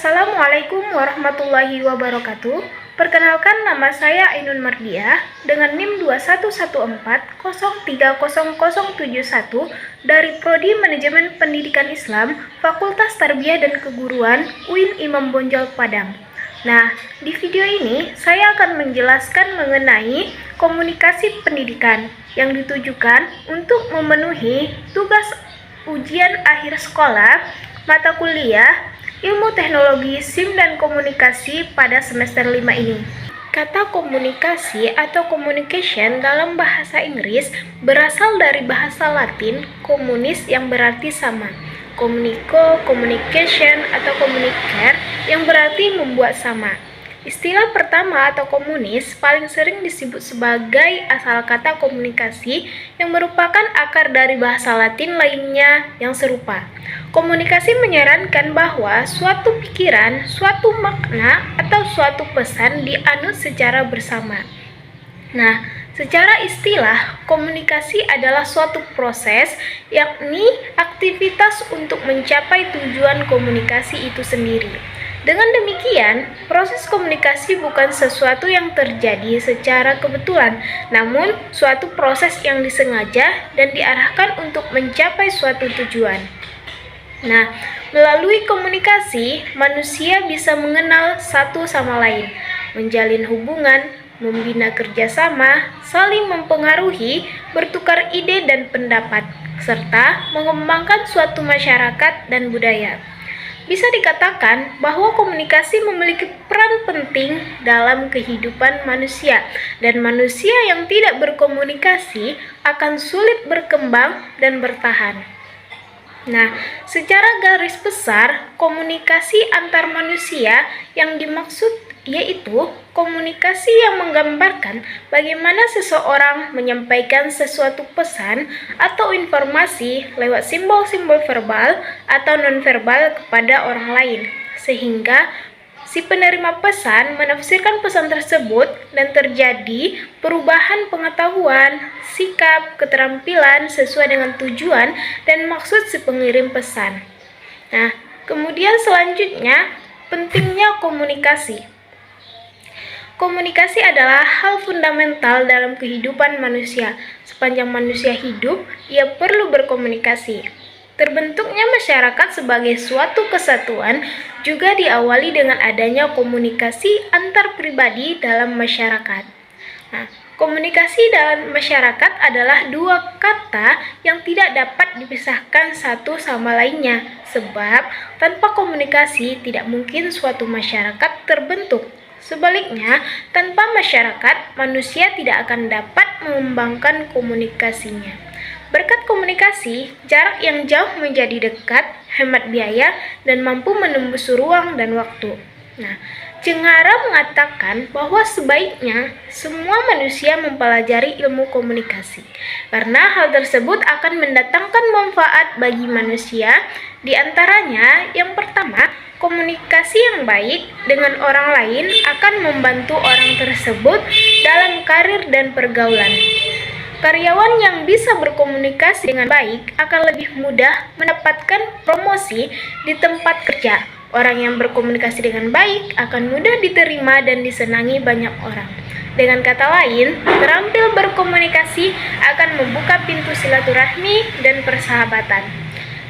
Assalamualaikum warahmatullahi wabarakatuh. Perkenalkan, nama saya Ainun Mardiah dengan NIM 2114030071 dari Prodi Manajemen Pendidikan Islam, Fakultas Tarbiyah dan Keguruan, UIN Imam Bonjol Padang. Nah, di video ini saya akan menjelaskan mengenai komunikasi pendidikan yang ditujukan untuk memenuhi tugas ujian akhir sekolah, mata kuliah, Ilmu Teknologi SIM dan Komunikasi pada semester 5 ini. Kata komunikasi atau communication dalam bahasa Inggris berasal dari bahasa Latin communis yang berarti sama, communico, communication, atau communicare yang berarti membuat sama. Istilah pertama atau komunis paling sering disebut sebagai asal kata komunikasi yang merupakan akar dari bahasa Latin lainnya yang serupa. Komunikasi menyarankan bahwa suatu pikiran, suatu makna, atau suatu pesan dianut secara bersama. Nah, secara istilah, komunikasi adalah suatu proses, yakni aktivitas untuk mencapai tujuan komunikasi itu sendiri. Dengan demikian, proses komunikasi bukan sesuatu yang terjadi secara kebetulan, namun suatu proses yang disengaja dan diarahkan untuk mencapai suatu tujuan. Nah, melalui komunikasi, manusia bisa mengenal satu sama lain, menjalin hubungan, membina kerjasama, saling mempengaruhi, bertukar ide dan pendapat, serta mengembangkan suatu masyarakat dan budaya. Bisa dikatakan bahwa komunikasi memiliki peran penting dalam kehidupan manusia, dan manusia yang tidak berkomunikasi akan sulit berkembang dan bertahan. Nah, secara garis besar, komunikasi antar manusia yang dimaksud yaitu komunikasi yang menggambarkan bagaimana seseorang menyampaikan sesuatu pesan atau informasi lewat simbol-simbol verbal atau nonverbal kepada orang lain, sehingga si penerima pesan menafsirkan pesan tersebut dan terjadi perubahan pengetahuan, sikap, keterampilan sesuai dengan tujuan dan maksud si pengirim pesan. Nah, kemudian selanjutnya, pentingnya komunikasi. Komunikasi adalah hal fundamental dalam kehidupan manusia. Sepanjang manusia hidup, ia perlu berkomunikasi. Terbentuknya masyarakat sebagai suatu kesatuan juga diawali dengan adanya komunikasi antar pribadi dalam masyarakat. Nah, komunikasi dalam masyarakat adalah dua kata yang tidak dapat dipisahkan satu sama lainnya, sebab tanpa komunikasi tidak mungkin suatu masyarakat terbentuk. Sebaliknya, tanpa masyarakat, manusia tidak akan dapat mengembangkan komunikasinya. Berkat komunikasi, jarak yang jauh menjadi dekat, hemat biaya, dan mampu menembus ruang dan waktu. Nah, Cengara mengatakan bahwa sebaiknya semua manusia mempelajari ilmu komunikasi, karena hal tersebut akan mendatangkan manfaat bagi manusia. Di antaranya, yang pertama, komunikasi yang baik dengan orang lain akan membantu orang tersebut dalam karir dan pergaulan. Karyawan yang bisa berkomunikasi dengan baik akan lebih mudah mendapatkan promosi di tempat kerja. Orang yang berkomunikasi dengan baik akan mudah diterima dan disenangi banyak orang. Dengan kata lain, terampil berkomunikasi akan membuka pintu silaturahmi dan persahabatan.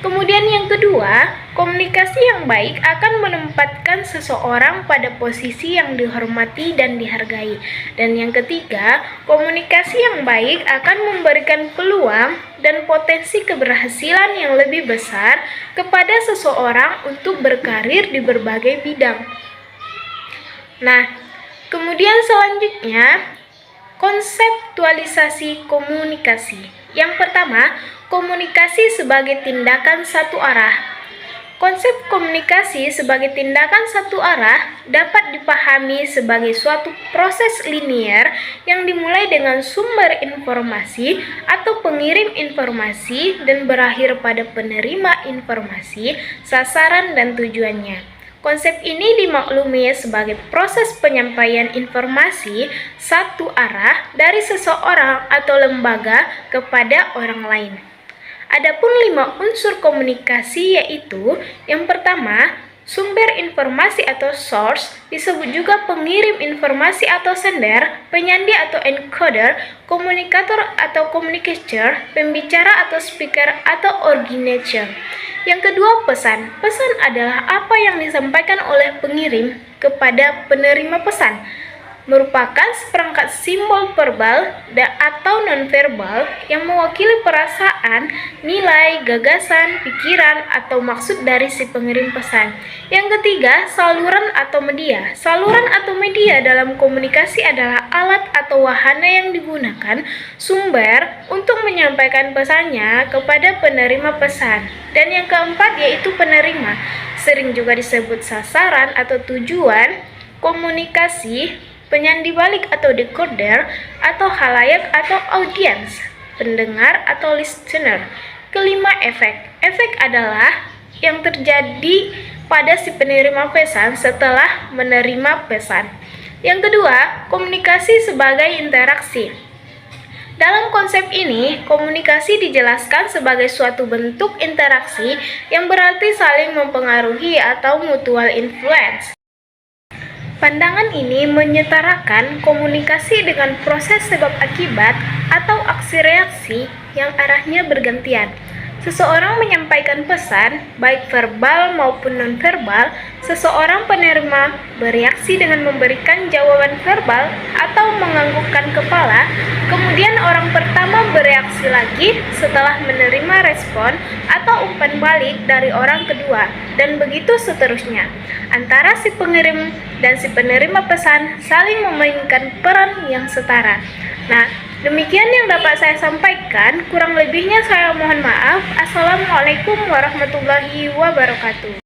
Kemudian yang kedua, komunikasi yang baik akan menempatkan seseorang pada posisi yang dihormati dan dihargai. Dan yang ketiga, komunikasi yang baik akan memberikan peluang dan potensi keberhasilan yang lebih besar kepada seseorang untuk berkarir di berbagai bidang. Nah, kemudian selanjutnya, konseptualisasi komunikasi. Yang pertama, komunikasi sebagai tindakan satu arah. Konsep komunikasi sebagai tindakan satu arah dapat dipahami sebagai suatu proses linier yang dimulai dengan sumber informasi atau pengirim informasi dan berakhir pada penerima informasi, sasaran, dan tujuannya. Konsep ini dimaklumi sebagai proses penyampaian informasi satu arah dari seseorang atau lembaga kepada orang lain. Adapun 5 unsur komunikasi yaitu yang pertama, Sumber informasi atau source disebut juga pengirim informasi atau sender, penyandi atau encoder, komunikator atau communicator, pembicara atau speaker atau originator. Yang kedua, pesan. Pesan adalah apa yang disampaikan oleh pengirim kepada penerima pesan. Merupakan seperangkat simbol verbal atau nonverbal yang mewakili perasaan, nilai, gagasan, pikiran, atau maksud dari si pengirim pesan. Yang ketiga, saluran atau media. Saluran atau media dalam komunikasi adalah alat atau wahana yang digunakan sumber untuk menyampaikan pesannya kepada penerima pesan. Dan yang keempat yaitu penerima. Sering juga disebut sasaran atau tujuan komunikasi, penyandi balik atau decoder, atau halayak atau audiens, pendengar atau listener. Kelima, efek. Efek adalah yang terjadi pada si penerima pesan setelah menerima pesan. Yang kedua, komunikasi sebagai interaksi. Dalam konsep ini, komunikasi dijelaskan sebagai suatu bentuk interaksi yang berarti saling mempengaruhi atau mutual influence. Pandangan ini menyetarakan komunikasi dengan proses sebab akibat atau aksi reaksi yang arahnya bergantian. Seseorang menyampaikan pesan, baik verbal maupun nonverbal. Seseorang penerima bereaksi dengan memberikan jawaban verbal atau menganggukkan kepala. Kemudian orang pertama bereaksi lagi setelah menerima respon atau umpan balik dari orang kedua, dan begitu seterusnya. Antara si pengirim dan si penerima pesan saling memainkan peran yang setara. Nah, demikian yang dapat saya sampaikan. Kurang lebihnya saya mohon maaf. Assalamualaikum warahmatullahi wabarakatuh.